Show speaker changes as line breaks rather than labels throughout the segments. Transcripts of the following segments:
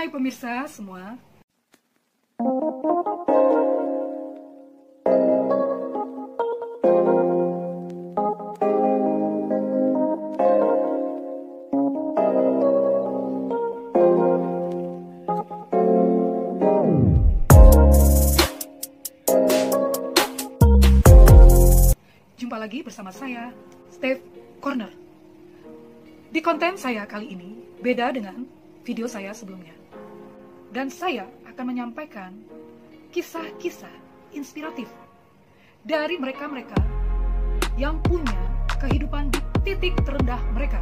Hai pemirsa semua. Jumpa lagi bersama saya, Steve Corner. Di konten saya kali ini beda dengan video saya sebelumnya. Dan saya akan menyampaikan kisah-kisah inspiratif dari mereka-mereka yang punya kehidupan di titik terendah mereka,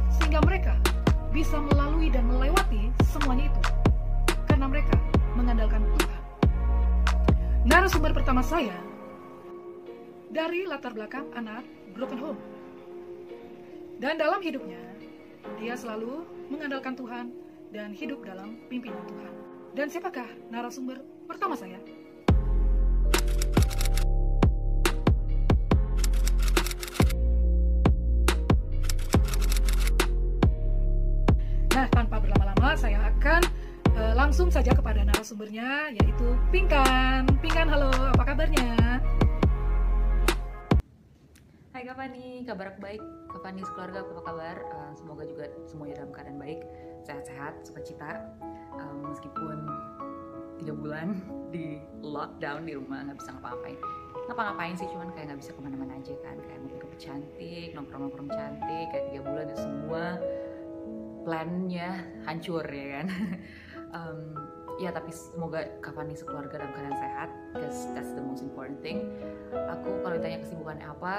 sehingga mereka bisa melalui dan melewati semuanya itu karena mereka mengandalkan Tuhan. Narasumber pertama saya dari latar belakang anak broken home, dan dalam hidupnya dia selalu mengandalkan Tuhan dan hidup dalam pimpinan Tuhan. Dan siapakah narasumber pertama saya? Nah, tanpa berlama-lama saya akan langsung saja kepada narasumbernya, yaitu Pinkan. Pinkan, halo, apa kabarnya?
Hai Kak Fani, kabar aku baik. Kak Fani sekeluarga apa kabar? Semoga juga semuanya dalam keadaan baik, sehat-sehat, sukacita. Meskipun 3 bulan di lockdown di rumah, nggak bisa ngapa-ngapain sih, cuman kayak nggak bisa kemana-mana aja kan, kayak makeup cantik, nongkrong cantik, kayak 3 bulan itu semua plannya hancur ya kan. Ya tapi semoga Kak Fani sekeluarga dalam keadaan sehat, because that's the most important thing. Aku kalau ditanya kesibukannya apa,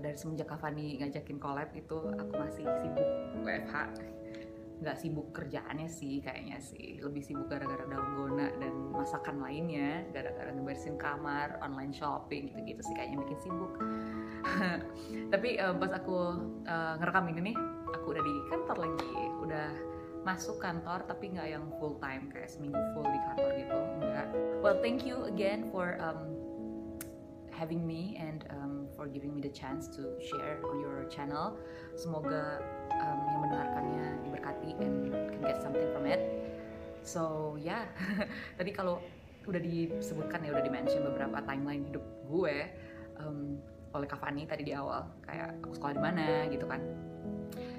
dari semenjak Kak Fani ngajakin collab itu aku masih sibuk WFH. Nggak sibuk kerjaannya sih kayaknya sih, lebih sibuk gara-gara dalgona dan masakan lainnya, gara-gara ngebersihin kamar, online shopping gitu-gitu sih kayaknya bikin sibuk. Tapi pas aku ngerekam ini nih, aku udah di kantor lagi, udah masuk kantor tapi nggak yang full time kayak seminggu full di kantor gitu, enggak. Well, thank you again for having me and for giving me the chance to share on your channel. Semoga yang mendengarkannya diberkati and can get something from it. So yeah, tadi kalau udah disebutkan ya, udah di-mention beberapa timeline hidup gue oleh Kak Fani tadi di awal, kayak aku sekolah di mana gitu kan.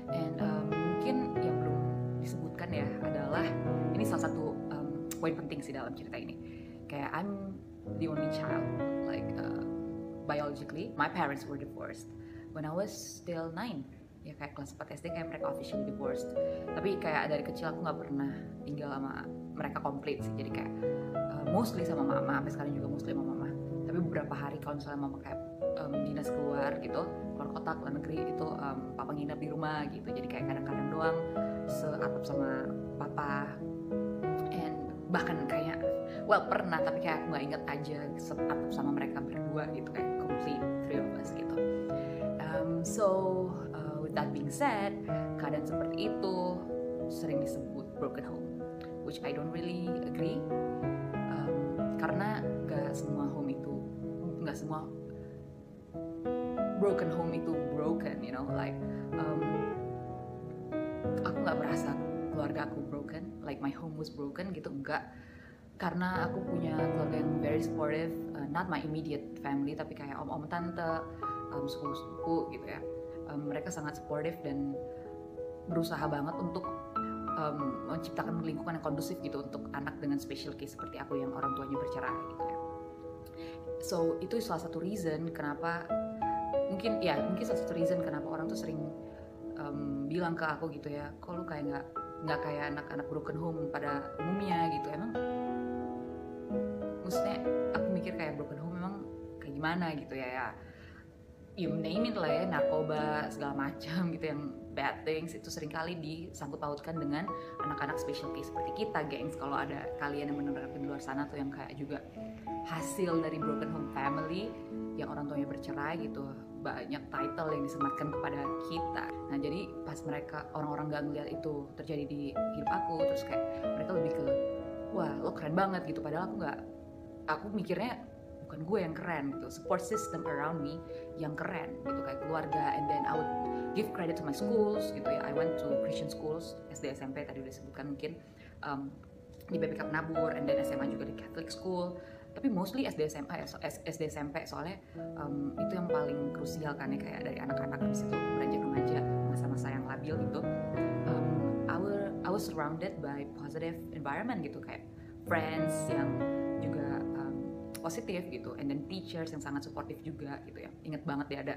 And mungkin yang belum disebutkan ya adalah ini salah satu poin penting sih dalam cerita ini. Kayak I'm the only child, like biologically my parents were divorced when I was still 9. Ya kayak kelas 4 SD kayak mereka officially divorced. Tapi kayak dari kecil aku nggak pernah tinggal sama mereka komplit sih. Jadi kayak mostly sama mama, sampai sekarang juga mostly sama mama. Tapi beberapa hari kalau misalnya mama kayak dinas keluar gitu, keluar kota, keluar negeri, itu papa nginep di rumah gitu. Jadi kayak kadang-kadang doang seatap sama papa. And bahkan kayak pernah, tapi kayak aku nggak inget aja seatap sama mereka berdua gitu, kayak complete 3 of us gitu. With that being said, keadaan seperti itu sering disebut broken home, which I don't really agree. Karena gak semua broken home itu broken, you know, like aku nggak merasa keluarga aku broken, like my home was broken gitu, enggak. Karena aku punya keluarga yang very supportive, not my immediate family, tapi kayak om-om, tante, sepupu-sepupu gitu ya. Mereka sangat supportive dan berusaha banget untuk menciptakan lingkungan yang kondusif gitu untuk anak dengan special case seperti aku yang orang tuanya bercerai gitu ya. So itu salah satu reason kenapa mungkin salah satu reason kenapa orang tuh sering bilang ke aku gitu ya, kok lu kayak nggak kayak anak-anak broken home pada umumnya gitu. Emang maksudnya aku mikir kayak broken home memang kayak gimana gitu ya, you name it lah ya, narkoba segala macam gitu, yang bad things itu seringkali disangkut pautkan dengan anak-anak special case seperti kita, gengs. Kalau ada kalian yang mendengarkan di luar sana tuh yang kayak juga hasil dari broken home family yang orang tuanya bercerai gitu, banyak title yang disematkan kepada kita. Nah jadi pas mereka orang-orang gak ngeliat itu terjadi di hidup aku, terus kayak mereka lebih ke wah lo keren banget gitu, padahal aku mikirnya bukan gue yang keren gitu, support system around me yang keren gitu, kayak keluarga. And then I would give credit to my schools gitu ya. I went to Christian schools, SD SMP tadi udah disebutkan mungkin, di BPK Penabur, and then SMA juga di Catholic school. Tapi mostly SD SMA ya, SD SMP soalnya itu yang paling krusial kan ya, kayak dari anak-anak di situ beranjak remaja, masa-masa yang labil gitu. I was surrounded by positive environment gitu, kayak friends yang juga positif gitu, and then teachers yang sangat supportive juga gitu ya. Ingat banget ya ada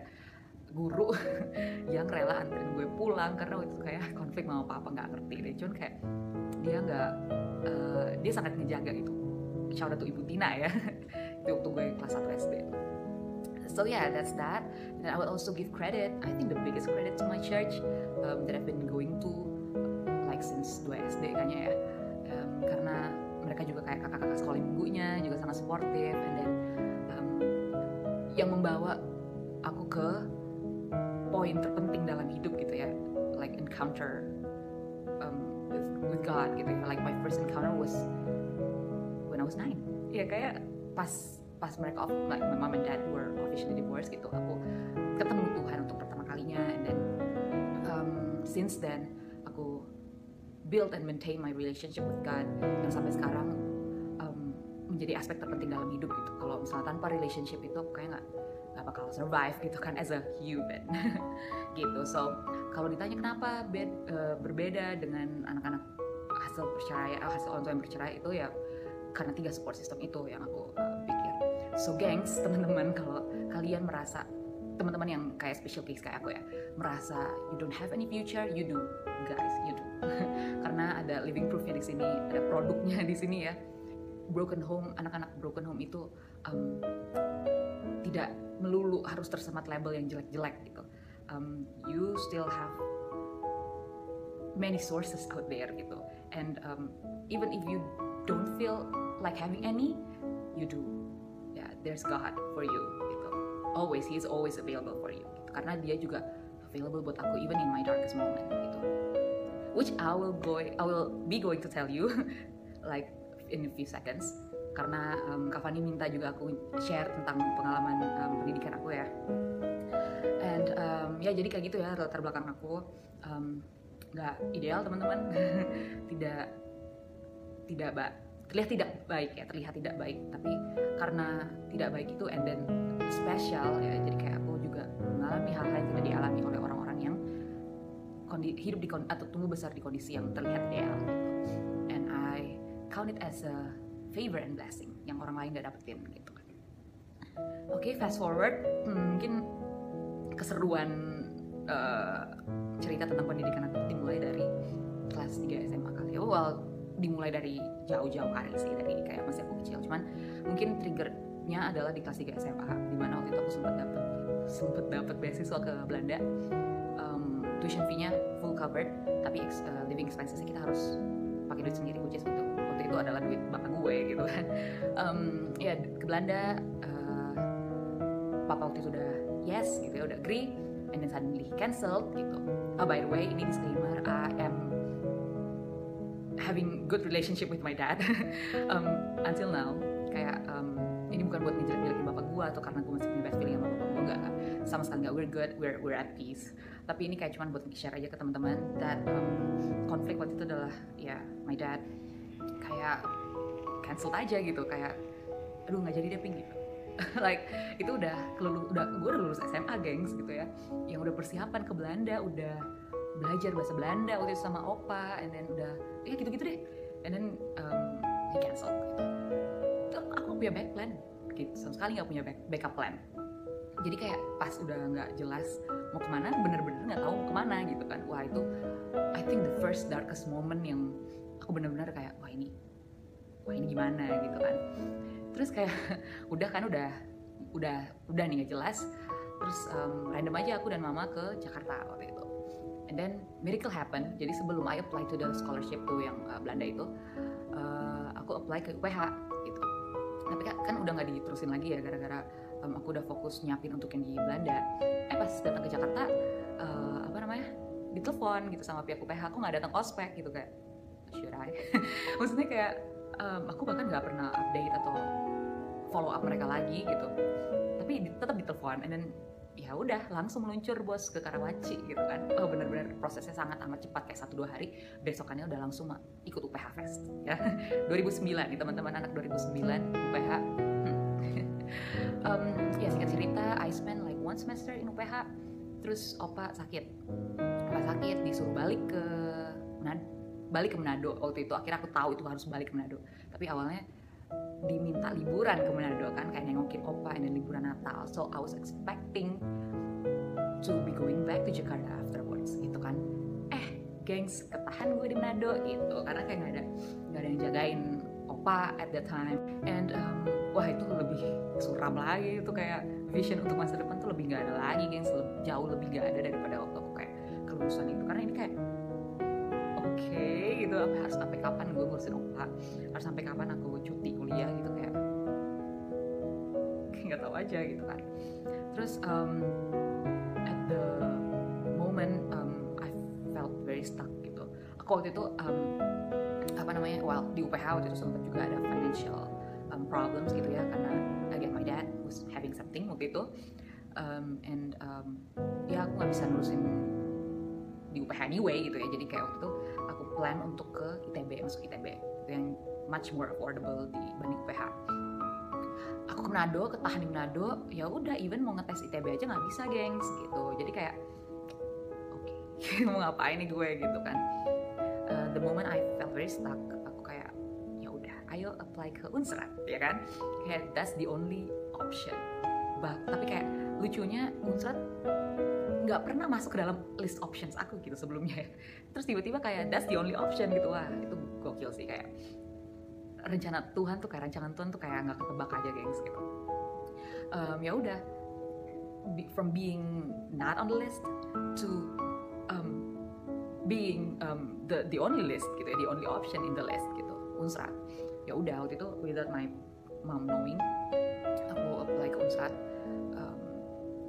guru yang rela anterin gue pulang karena waktu itu kayak konflik sama papa, nggak ngerti deh, cuman kayak dia sangat ngejaga gitu. Shout out to Ibu Tina ya. Itu waktu gue kelas 1 SD. So yeah, that's that. And I would also give credit, I think the biggest credit to my church that I've been going to like since 2 SD kayaknya ya. Karena mereka juga kayak kakak-kakak sekolah minggunya juga sangat supportive, and then yang membawa aku ke poin terpenting dalam hidup gitu ya, like encounter with God gitu ya. Like my first encounter was when I was 9. Ya kayak pas mereka like my mom and dad were officially divorced gitu, aku ketemu Tuhan untuk pertama kalinya. And then since then aku build and maintain my relationship with God yang sampai sekarang menjadi aspek terpenting dalam hidup gitu. Kalau misalnya tanpa relationship itu aku kayak nggak bakal survive gitu kan as a human gitu. So kalau ditanya kenapa berbeda dengan anak-anak hasil orang tua yang bercerai itu ya karena 3 support system itu yang aku pikir. So gengs, teman-teman, kalau kalian merasa, teman-teman yang kayak special case kayak aku ya, merasa you don't have any future, you do, guys, you do. Karena ada living proofnya di sini, ada produknya di sini ya. Broken home, anak-anak broken home itu tidak melulu harus tersemat label yang jelek-jelek gitu. You still have many sources out there gitu. And even if you don't feel like having any, you do. Yeah, there's God for you gitu. Always, He is always available for you. Gitu. Karena Dia juga available buat aku even in my darkest moment gitu. Which I will be going to tell you like in a few seconds. Karena Kak Fani minta juga aku share tentang pengalaman pendidikan aku ya. And ya jadi kayak gitu ya latar belakang aku. Nggak ideal teman-teman. terlihat tidak baik, tapi karena tidak baik itu and then special ya, jadi kayak aku juga mengalami hal-hal yang tidak dialami oleh orang-orang yang hidup atau tumbuh besar di kondisi yang terlihat ideal gitu. And I count it as a favor and blessing yang orang lain gak dapetin gitu kan. Oke, fast forward, mungkin keseruan cerita tentang pendidikan aku dimulai dari kelas 3 SMA kali ya. Dimulai dari jauh-jauh hari sih, dari kayak masih aku kecil, cuman mungkin triggernya adalah di kelas 3 SMA, dimana waktu itu aku sempat dapat beasiswa ke Belanda. Tuition fee-nya full covered, tapi living expenses-nya kita harus pakai duit sendiri, which is gitu. Waktu itu adalah duit bapak gue gitu kan. Ya ke Belanda, papa waktu itu udah yes gitu ya, udah agree, and then suddenly cancelled gitu. Oh by the way, ini disclaimer, I am having good relationship with my dad until now. Kayak ini bukan buat ngejelek-jelekin bapak gue atau karena gue masih punya best feeling sama bapak gue, enggak, sama sekali enggak. We're good, we're at peace. Tapi ini kayak cuman buat share aja ke teman-teman that konflik waktu itu adalah ya my dad kayak cancel aja gitu, kayak aduh nggak jadi deh Pink gitu. Like itu gue udah lulus SMA gengs gitu ya, yang udah persiapan ke Belanda, udah belajar bahasa Belanda waktu itu sama opa, and then udah ya gitu-gitu deh, and then he cancel gitu. Itu aku punya back plan gitu, sama sekali nggak punya backup plan. Jadi kayak pas udah nggak jelas mau kemana, bener-bener nggak tahu mau kemana gitu kan. Wah itu I think the first darkest moment yang aku bener-bener kayak wah ini gimana gitu kan. Terus kayak udah nih nggak jelas. Terus random aja aku dan mama ke Jakarta waktu itu. And then miracle happen. Jadi sebelum I apply to the scholarship tuh yang Belanda itu, aku apply ke UPH gitu. Tapi kan udah nggak diterusin lagi ya, gara-gara aku udah fokus nyiapin untuk yang di Belanda. Pas datang ke Jakarta, ditelepon gitu sama pihak UPH, aku nggak datang ospek gitu, kayak should I? Maksudnya kayak aku bahkan nggak pernah update atau follow up mereka lagi gitu, tapi tetap ditelepon, and then ya udah langsung meluncur bos ke Karawaci gitu kan. Oh benar-benar prosesnya sangat amat cepat, kayak 1-2 hari besokannya udah langsung ikut UPH Fest ya. 2009 nih teman-teman, anak 2009 UPH. Ya singkat cerita, I spent like 1 semester in UPH. Terus opa sakit, disuruh balik ke Manado waktu itu. Akhirnya aku tahu itu harus balik ke Manado, tapi awalnya diminta liburan ke Manado kan, kayak nengokin opa dan liburan Natal. So I was expecting to be going back to Jakarta afterwards gitu kan. Gengs, ketahan gue di Manado gitu, karena kayak nggak ada yang jagain opa at that time. And wah itu lebih suram lagi, itu kayak vision untuk masa depan tuh lebih nggak ada lagi, gengs. Jauh lebih nggak ada daripada waktu aku kayak kelulusan itu. Karena ini kayak oke, gitu, harus sampai kapan gue ngurusin opa, harus sampai kapan aku cuti kuliah gitu, kayak nggak tahu aja gitu kan. Terus at the moment I felt very stuck gitu. Aku waktu itu di UPH waktu itu sempat juga ada financial problems gitu ya, karena again my dad was having something waktu itu, ya aku nggak bisa nurusin di UPH anyway gitu ya. Jadi kayak waktu itu aku plan untuk ke ITB, masuk ITB itu yang much more affordable dibanding UPH. Aku ke Manado, ketahan di Manado, ya udah even mau ngetes ITB aja nggak bisa, gengs gitu. Jadi kayak oke, mau ngapain nih gue gitu kan. The moment I felt very stuck, aku kayak ya udah, ayo apply ke Unsrat ya kan. Kayak that's the only option. Tapi kayak lucunya Unsrat nggak pernah masuk ke dalam list options aku gitu sebelumnya ya. Terus tiba-tiba kayak that's the only option gitu. Wah itu gokil sih, kayak rencana Tuhan tuh, kayak rancangan Tuhan tuh kayak nggak ketebak aja, gengs gitu. Ya udah, from being not on the list to being the only list gitu ya, the only option in the list gitu, Unsrat. Ya udah waktu itu without my mom knowing, aku apply ke Unsrat.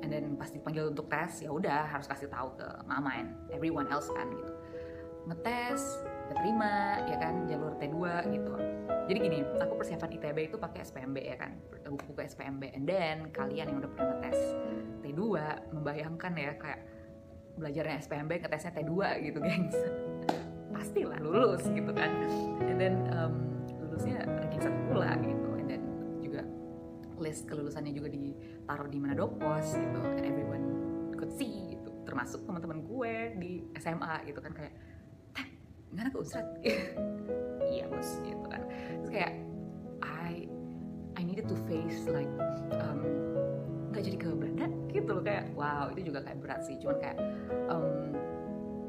And then pas dipanggil untuk tes, ya udah harus kasih tahu ke mama and everyone else kan gitu. Ngetes, keterima ya kan, jalur T2 gitu. Jadi gini, aku persiapan ITB itu pakai SPMB ya kan, buku SPMB. And then kalian yang udah pernah ngetes T2 membayangkan ya, kayak belajarnya SPMB, ngetesnya T2 gitu, gengs. Pastilah lulus gitu kan. And then lulusnya ranking 1 pula gitu. And then juga list kelulusannya juga ditaruh di Manado Pos gitu, and everyone could see gitu, termasuk teman-teman gue di SMA gitu kan, kayak nggak ke Unsrat. Iya bos gitu kan. Terus kayak I needed to face like nggak jadi ke Belanda gitu loh, kayak wow itu juga kayak berat sih. Cuman kayak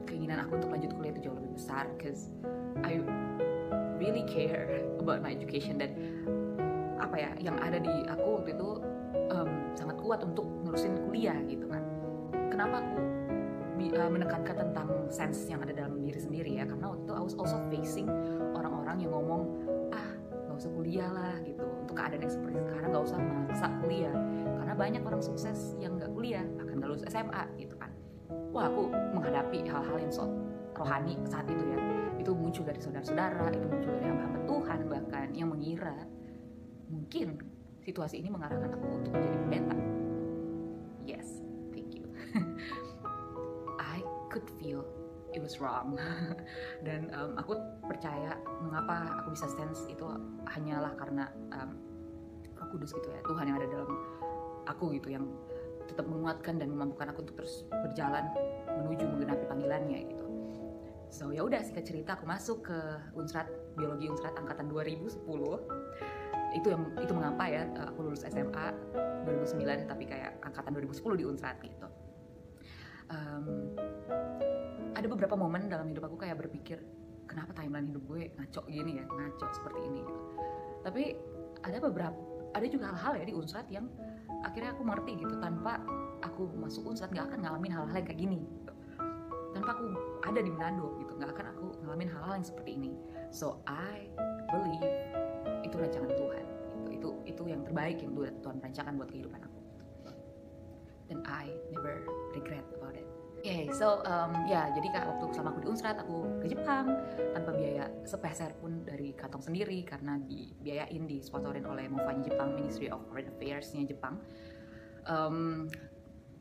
keinginan aku untuk lanjut kuliah itu jauh lebih besar, because I really care about my education. Dan apa ya, yang ada di aku waktu itu sangat kuat untuk ngurusin kuliah gitu kan. Kenapa aku menekankan tentang sense yang ada dalam diri sendiri ya, karena waktu itu I was also facing orang-orang yang ngomong gak usah kuliah lah gitu, untuk keadaan yang seperti sekarang gak usah maksa kuliah, karena banyak orang sukses yang gak kuliah bahkan gak lulus SMA gitu kan. Wah, aku menghadapi hal-hal yang rohani saat itu ya, itu muncul dari saudara-saudara, itu muncul dari hamba-hamba Tuhan bahkan, yang mengira mungkin situasi ini mengarahkan aku untuk menjadi pendeta. Yes, thank you. I could feel it was wrong. Dan aku percaya mengapa aku bisa sense itu hanyalah karena Roh Kudus gitu ya, Tuhan yang ada dalam aku gitu, yang tetap menguatkan dan memampukan aku untuk terus berjalan menuju menggenapi panggilannya gitu. So ya udah, singkat cerita aku masuk ke Unsrat, biologi Unsrat angkatan 2010. Itu mengapa ya aku lulus SMA 2009 tapi kayak angkatan 2010 di Unsrat gitu. Ada beberapa momen dalam hidup aku kayak berpikir, kenapa timeline hidup gue ngaco gini ya, ngaco seperti ini gitu. Tapi ada juga hal-hal ya di Unsrat yang akhirnya aku mengerti gitu, tanpa aku masuk Unsrat nggak akan ngalamin hal-hal yang kayak gini gitu. Tanpa aku ada di Manado gitu, nggak akan aku ngalamin hal-hal yang seperti ini. So I believe itu rancangan Tuhan gitu. Itu yang terbaik yang Tuhan rancangkan buat kehidupan aku. Dan I never regret about it. Okay, so jadi kak, waktu selama aku di Unsrat aku ke Jepang tanpa biaya sepeser pun dari kantong sendiri karena dibiayain, disponsorin oleh MOFA-nya Jepang, Ministry of Foreign Affairs-nya Jepang.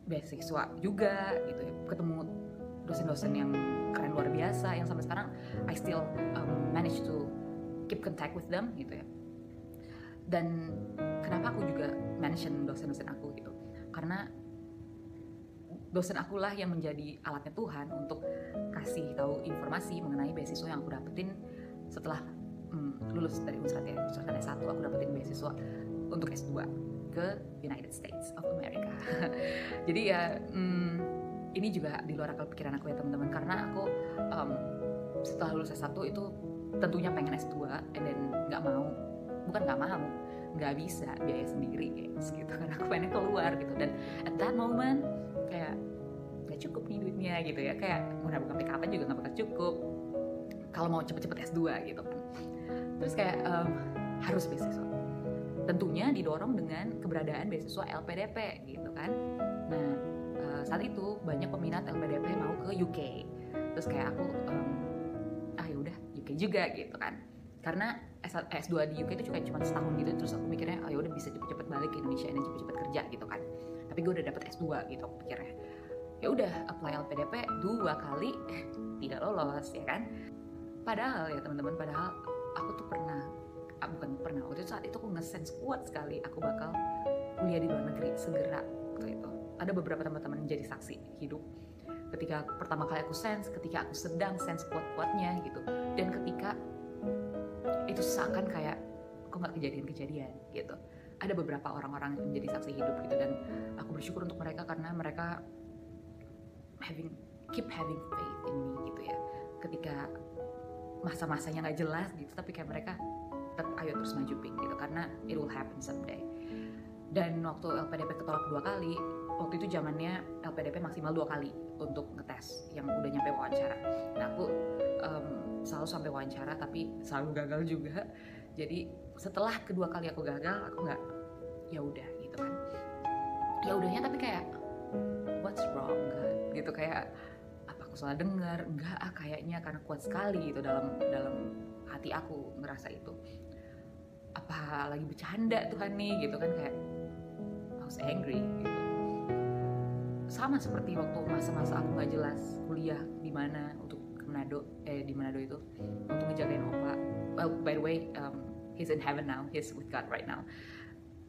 Beasiswa juga gitu ya, ketemu dosen-dosen yang keren luar biasa yang sampai sekarang I still manage to keep contact with them gitu ya. Dan kenapa aku juga mention dosen-dosen aku gitu, karena dosen akulah yang menjadi alatnya Tuhan untuk kasih tahu informasi mengenai beasiswa yang aku dapetin setelah lulus dari Unsrat ya. Unsrat S1 aku dapetin beasiswa untuk S2 ke United States of America. Jadi ya ini juga di luar akal pikiran aku ya teman-teman, karena aku setelah lulus S1 itu tentunya pengen S2 and then nggak bisa biaya sendiri guys gitu kan, aku pengen keluar gitu. Dan at that moment kayak nggak cukup nih duitnya gitu ya, kayak mau nabung pick up juga nggak bakal cukup kalau mau cepet-cepet S2 gitu kan. Terus kayak harus beasiswa, tentunya didorong dengan keberadaan beasiswa LPDP gitu kan. Nah saat itu banyak peminat LPDP mau ke UK, terus kayak aku ya udah UK juga gitu kan, karena S2 di UK itu cuma setahun gitu. Terus aku mikirnya ya udah bisa cepet-cepet balik ke Indonesia dan cepet-cepet kerja gitu kan, tapi gue udah dapet S2 gitu aku pikirnya. Ya udah apply LPDP 2 kali tidak lolos ya kan. Padahal ya teman-teman, padahal aku tuh waktu itu saat itu aku nge-sense kuat sekali aku bakal kuliah di luar negeri segera waktu itu. Ada beberapa teman-teman menjadi saksi hidup ketika pertama kali aku sense, ketika aku sedang sense kuat-kuatnya gitu, dan ketika itu seakan kayak kok nggak kejadian-kejadian gitu. Ada beberapa orang-orang yang menjadi saksi hidup gitu, dan aku bersyukur untuk mereka karena mereka keep having faith in me gitu ya. Ketika masa-masanya nggak jelas gitu, tapi kayak mereka tetap ayo terus maju pink gitu, karena it will happen someday. Dan waktu LPDP ketolak 2 kali, waktu itu zamannya LPDP maksimal 2 kali untuk ngetes yang udah nyampe wawancara. Nah aku selalu sampai wawancara tapi selalu gagal juga. Jadi setelah kedua kali aku gagal, aku nggak ya udah gitu kan. Ya udahnya tapi kayak what's wrong kan gitu, kayak apa aku salah dengar? Enggak kayaknya, karena kuat sekali gitu dalam hati aku ngerasa itu. Apa lagi bercanda Tuhan nih gitu kan, kayak I was angry gitu. Sama seperti waktu masa-masa aku nggak jelas kuliah di mana untuk ke Manado, di Manado itu untuk ngejagain opa. Well, by the way, he's in heaven now, he's with God right now.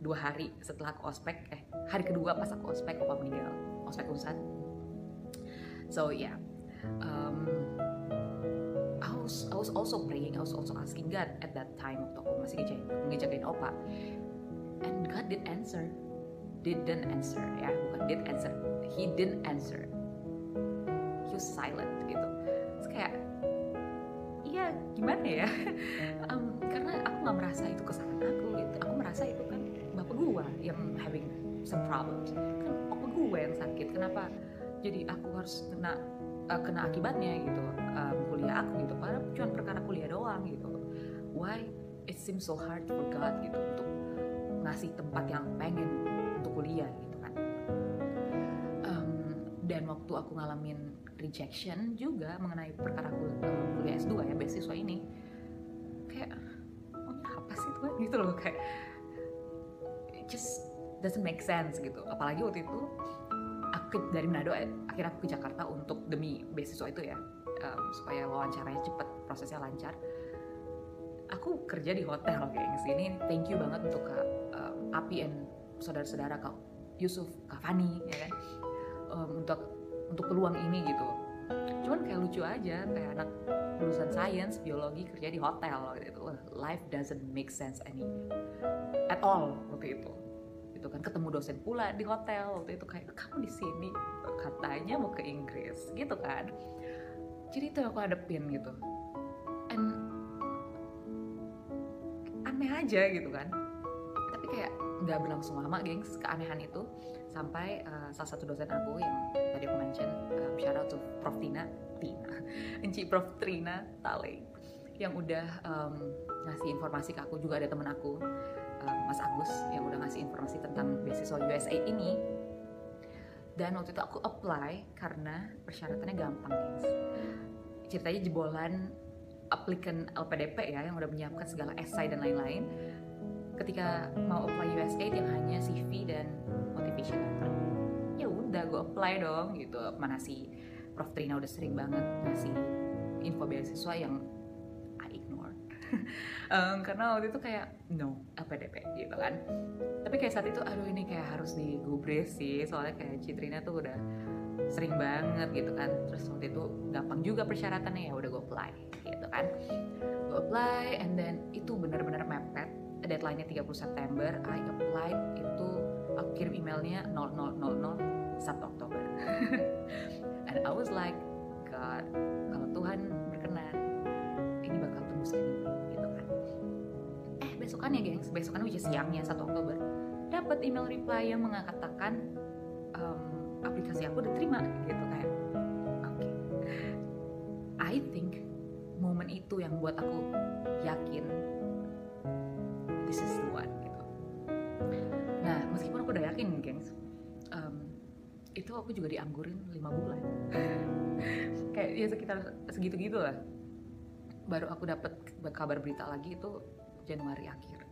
2 hari setelah aku ospek, hari kedua pas aku ospek, opa meninggal, ospek Unsat. So yeah, I was also praying, I was also asking God at that time waktu aku masih ngejagain opa, and God didn't answer ya, bukan did answer, he didn't answer, he was silent gitu. Terus kayak iya gimana ya, karena aku nggak merasa itu kesalahan aku gitu. Aku merasa itu kan bapak gua yang having some problems, kan opa gua yang sakit, kenapa jadi aku harus kena akibatnya gitu, kuliah aku gitu, padahal cuma perkara kuliah doang gitu. Why it seems so hard for God gitu untuk ngasih tempat yang pengen untuk kuliah gitu kan. Dan waktu aku ngalamin rejection juga mengenai perkara kuliah S2 ya, beasiswa ini, kayak maunya apa sih Tuhan gitu loh, kayak it just doesn't make sense gitu. Apalagi waktu itu aku dari Manado akhirnya aku ke Jakarta untuk demi beasiswa itu ya, supaya wawancaranya cepet, prosesnya lancar. Aku kerja di hotel kayak gini. Thank you banget untuk Kak Api and saudara-saudara, Kak Yusuf, Kak Fani ya kan, untuk peluang ini gitu. Cuman kayak lucu aja, kayak anak lulusan sains biologi kerja di hotel gitu. Life doesn't make sense at all waktu itu. Itu kan ketemu dosen pula di hotel waktu itu, kayak kamu di sini katanya mau ke Inggris gitu kan. Jadi itu yang aku hadepin gitu, and aneh aja gitu kan. Tapi kayak nggak berlangsung lama gengs keanehan itu, sampai salah satu dosen aku yang tadi aku mention, shout out to Prof Prof Trina Tale, yang udah ngasih informasi ke aku. Juga ada temen aku, Mas Agus, yang udah ngasih informasi tentang beasiswa USA ini. Dan waktu itu aku apply karena persyaratannya gampang guys. Ceritanya jebolan applicant LPDP ya, yang udah menyiapkan segala esai dan lain-lain, ketika mau apply USAID yang hanya CV dan motivation letter, ya udah gue apply dong gitu. Mana si Prof Trina udah sering banget ngasih info beasiswa yang I ignore karena waktu itu kayak no LPDP gitu kan. Tapi kayak saat itu aduh ini kayak harus digubris sih, soalnya kayak Citrina tuh udah sering banget gitu kan. Terus waktu itu gampang juga persyaratannya, ya udah gue apply gitu kan. Gue apply and then itu benar-benar mepet, deadline-nya 30 September. I applied itu, aku kirim emailnya 0000 1 Oktober and I was like, God, kalau Tuhan berkenan ini bakal tembus anyway gitu kan. Besokannya gengs, besokan which is siangnya 1 Oktober, dapat email reply yang mengatakan aplikasi aku diterima gitu. Kayak oke. I think momen itu yang buat aku yakin this is the one gitu. Nah meskipun aku udah yakin gengs, itu aku juga dianggurin 5 bulan kayak ya sekitar segitu-gitu lah. Baru aku dapat kabar berita lagi itu Januari akhir.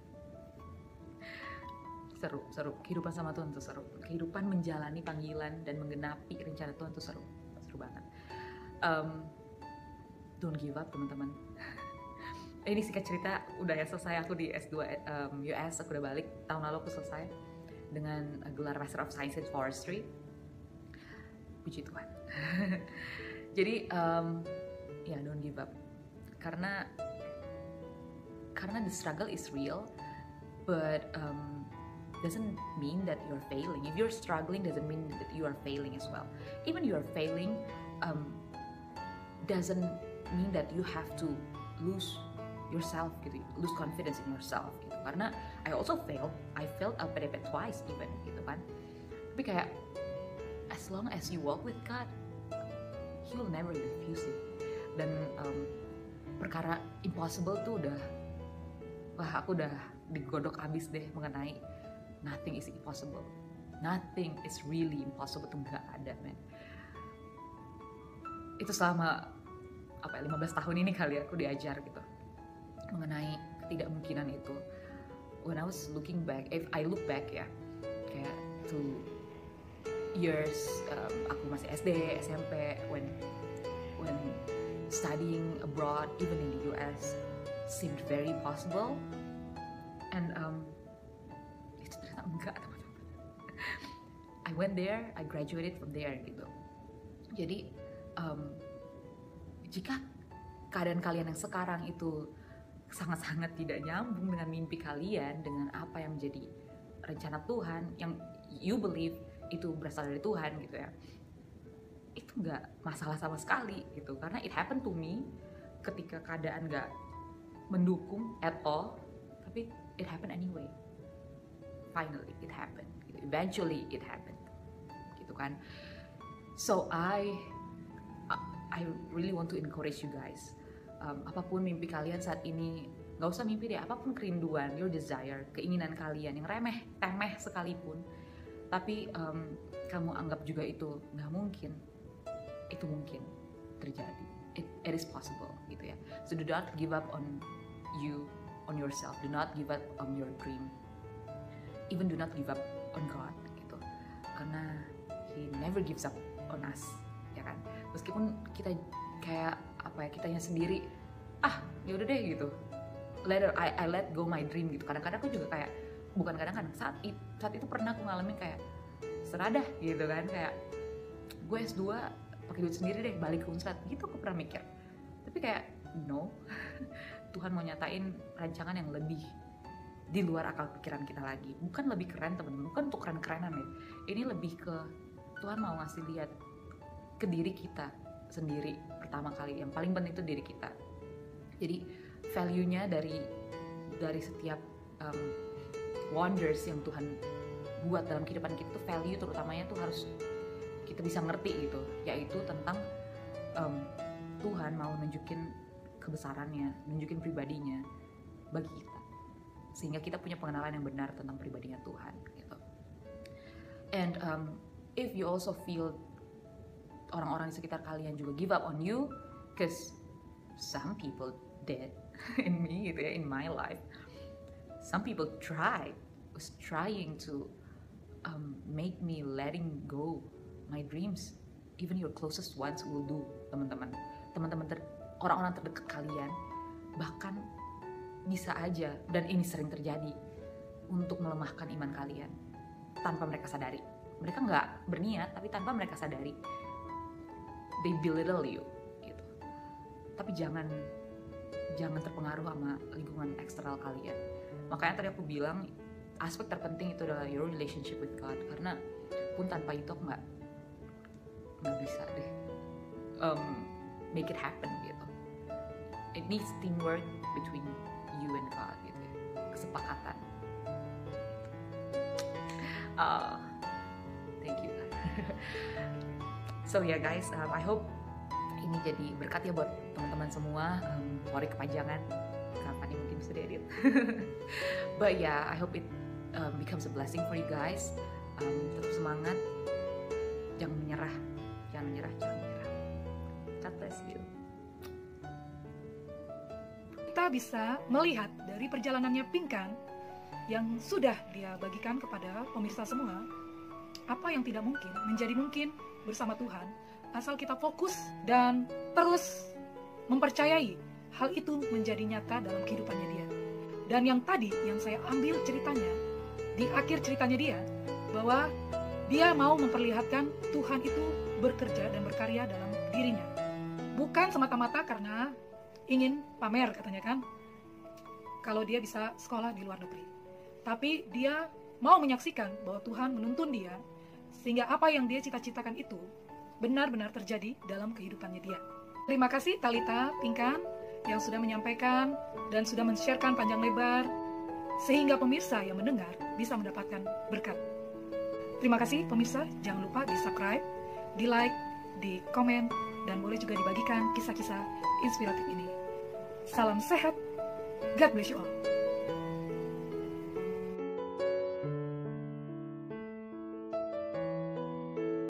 Seru. Kehidupan sama Tuhan tuh seru. Kehidupan menjalani panggilan dan menggenapi rencana Tuhan tuh seru banget. Don't give up teman-teman. Ini singkat cerita, udah ya selesai aku di S2 US. Aku udah balik, tahun lalu aku selesai dengan gelar Master of Science in Forestry. Puji Tuhan. Jadi ya don't give up. Karena the struggle is real, but doesn't mean that you're failing. If you're struggling, doesn't mean that you are failing as well. Even you are failing, doesn't mean that you have to lose yourself gitu, lose confidence in yourself gitu. Karena I also failed. I failed LPDP twice even gitu kan. Tapi kayak as long as you walk with God, He will never refuse it. Dan perkara impossible tuh udah, wah aku udah digodok abis deh mengenai nothing is impossible. Nothing is really impossible, tuh gak ada men. Itu selama 15 tahun ini kali aku diajar gitu mengenai ketidakmungkinan itu. When I was looking back, if I look back ya, kayak to years aku masih SD, SMP, when studying abroad, even in the US, seemed very possible, and itu ternyata enggak teman-teman. I went there, I graduated from there gitu. Jadi jika keadaan kalian yang sekarang itu sangat-sangat tidak nyambung dengan mimpi kalian, dengan apa yang menjadi rencana Tuhan, yang you believe itu berasal dari Tuhan gitu ya, itu nggak masalah sama sekali gitu. Karena it happened to me ketika keadaan nggak mendukung at all, tapi it happened anyway. Finally it happened, eventually it happened gitu kan. So I really want to encourage you guys, apapun mimpi kalian saat ini, gak usah mimpi deh, apapun kerinduan, your desire, keinginan kalian yang remeh, temeh sekalipun, tapi kamu anggap juga itu gak mungkin, itu mungkin terjadi. It is possible gitu ya. So do not give up on you, on yourself. Do not give up on your dream. Even do not give up on God gitu. Karena He never gives up on us, ya kan? Meskipun kita kayak kitanya sendiri, ya udah deh gitu. Later I let go my dream gitu. Kadang-kadang aku juga kayak, bukan kadang-kadang, saat itu pernah aku ngalamin kayak serah dah gitu kan, kayak gue S2 pakai duit sendiri deh, balik ke Unsrat gitu. Aku pernah mikir, tapi kayak no, Tuhan mau nyatain rancangan yang lebih di luar akal pikiran kita lagi. Bukan lebih keren temen-temen, bukan untuk keren-kerenan ya, ini lebih ke Tuhan mau ngasih lihat ke diri kita sendiri pertama kali. Yang paling penting itu diri kita. Jadi value-nya dari setiap wonders yang Tuhan buat dalam kehidupan kita tuh, value terutamanya tuh harus kita bisa ngerti gitu, yaitu tentang Tuhan mau nunjukin kebesarannya, nunjukin pribadinya bagi kita, sehingga kita punya pengenalan yang benar tentang pribadinya Tuhan gitu. And if you also feel orang-orang di sekitar kalian juga give up on you, because some people dead in me gitu ya, in my life. Some people was trying to make me letting go my dreams. Even your closest ones will do, teman-teman. Orang-orang terdekat kalian bahkan bisa aja, dan ini sering terjadi, untuk melemahkan iman kalian tanpa mereka sadari. Mereka nggak berniat, tapi tanpa mereka sadari, they belittle you gitu. Tapi jangan terpengaruh sama lingkungan eksternal kalian. Makanya tadi aku bilang aspek terpenting itu adalah your relationship with God, karena pun tanpa itu aku nggak bisa deh make it happen gitu. It needs teamwork between you and God gitu ya, kesepakatan. Thank you. So yeah guys, I hope ini jadi berkat ya buat teman-teman semua. Sorry kepanjangan, kapan ini mungkin bisa diedit. But yeah, I hope it becomes a blessing for you guys. Tetap semangat, jangan menyerah. God bless you.
Kita bisa melihat dari perjalanannya Pinkan yang sudah dia bagikan kepada pemirsa semua, apa yang tidak mungkin menjadi mungkin bersama Tuhan, asal kita fokus dan terus mempercayai hal itu menjadi nyata dalam kehidupannya dia. Dan yang tadi yang saya ambil ceritanya, di akhir ceritanya dia, bahwa dia mau memperlihatkan Tuhan itu bekerja dan berkarya dalam dirinya. Bukan semata-mata karena ingin pamer katanya kan, kalau dia bisa sekolah di luar negeri. Tapi dia mau menyaksikan bahwa Tuhan menuntun dia, sehingga apa yang dia cita-citakan itu benar-benar terjadi dalam kehidupannya dia. Terima kasih Talita Pinkan yang sudah menyampaikan dan sudah men-sharekan panjang lebar, sehingga pemirsa yang mendengar bisa mendapatkan berkat. Terima kasih pemirsa, jangan lupa di subscribe, di like, di komen, dan boleh juga dibagikan kisah-kisah inspiratif ini. Salam sehat, God bless you all.